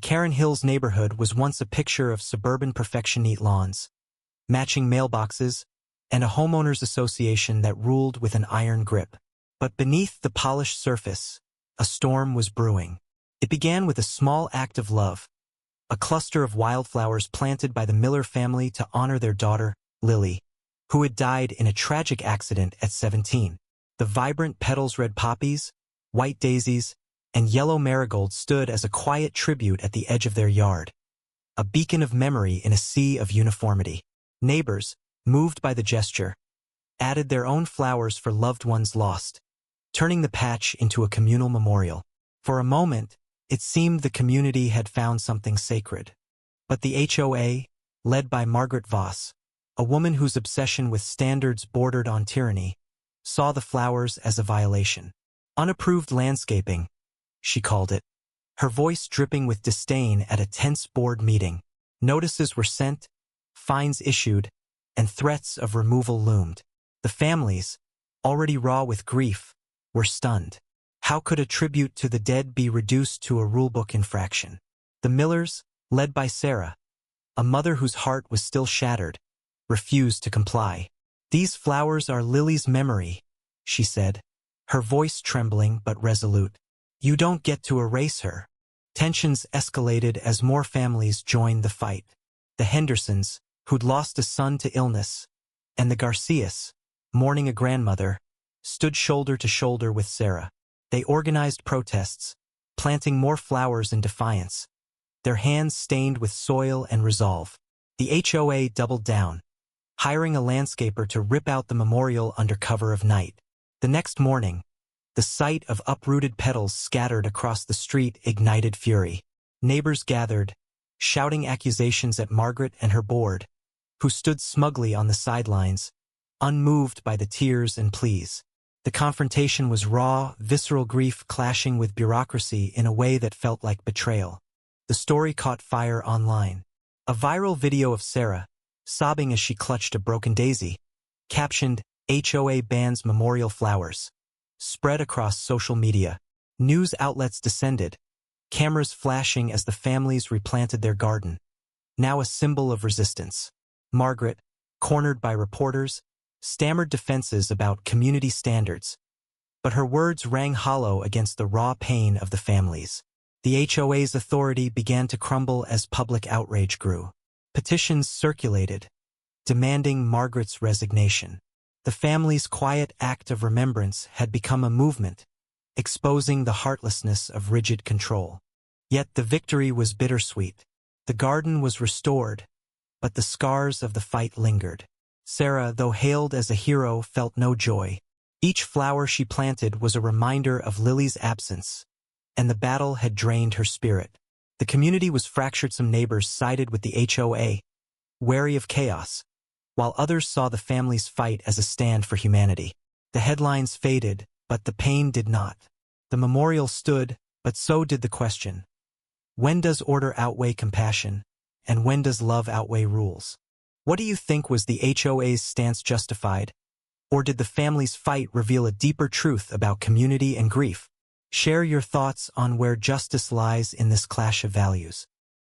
Karen Hills neighborhood was once a picture of suburban perfection: neat lawns, matching mailboxes, and a homeowners association that ruled with an iron grip. But beneath the polished surface, a storm was brewing. It began with a small act of love, a cluster of wildflowers planted by the Miller family to honor their daughter, Lily, who had died in a tragic accident at 17. The vibrant petals, red poppies, white daisies, and yellow marigolds stood as a quiet tribute at the edge of their yard, a beacon of memory in a sea of uniformity. Neighbors, moved by the gesture, added their own flowers for loved ones lost, turning the patch into a communal memorial. For a moment, it seemed the community had found something sacred. But the HOA, led by Margaret Voss, a woman whose obsession with standards bordered on tyranny, saw the flowers as a violation. Unapproved landscaping, she called it, her voice dripping with disdain at a tense board meeting. Notices were sent, fines issued, and threats of removal loomed. The families, already raw with grief, were stunned. How could a tribute to the dead be reduced to a rulebook infraction? The Millers, led by Sarah, a mother whose heart was still shattered, refused to comply. "These flowers are Lily's memory," she said, her voice trembling but resolute. "You don't get to erase her." Tensions escalated as more families joined the fight. The Hendersons, who'd lost a son to illness, and the Garcias, mourning a grandmother, stood shoulder to shoulder with Sarah. They organized protests, planting more flowers in defiance, their hands stained with soil and resolve. The HOA doubled down, hiring a landscaper to rip out the memorial under cover of night. The next morning, the sight of uprooted petals scattered across the street ignited fury. Neighbors gathered, shouting accusations at Margaret and her board, who stood smugly on the sidelines, unmoved by the tears and pleas. The confrontation was raw, visceral grief clashing with bureaucracy in a way that felt like betrayal. The story caught fire online. A viral video of Sarah, sobbing as she clutched a broken daisy, captioned, "HOA bans memorial flowers," spread across social media. News outlets descended, cameras flashing as the families replanted their garden, now a symbol of resistance. Margaret, cornered by reporters, stammered defenses about community standards, but her words rang hollow against the raw pain of the families. The HOA's authority began to crumble as public outrage grew. Petitions circulated, demanding Margaret's resignation. The family's quiet act of remembrance had become a movement, exposing the heartlessness of rigid control. Yet the victory was bittersweet. The garden was restored, but the scars of the fight lingered. Sarah, though hailed as a hero, felt no joy. Each flower she planted was a reminder of Lily's absence, and the battle had drained her spirit. The community was fractured. Some neighbors sided with the HOA, wary of chaos, while others saw the family's fight as a stand for humanity. The headlines faded, but the pain did not. The memorial stood, but so did the question. When does order outweigh compassion, and when does love outweigh rules? What do you think? Was the HOA's stance justified, or did the family's fight reveal a deeper truth about community and grief? Share your thoughts on where justice lies in this clash of values.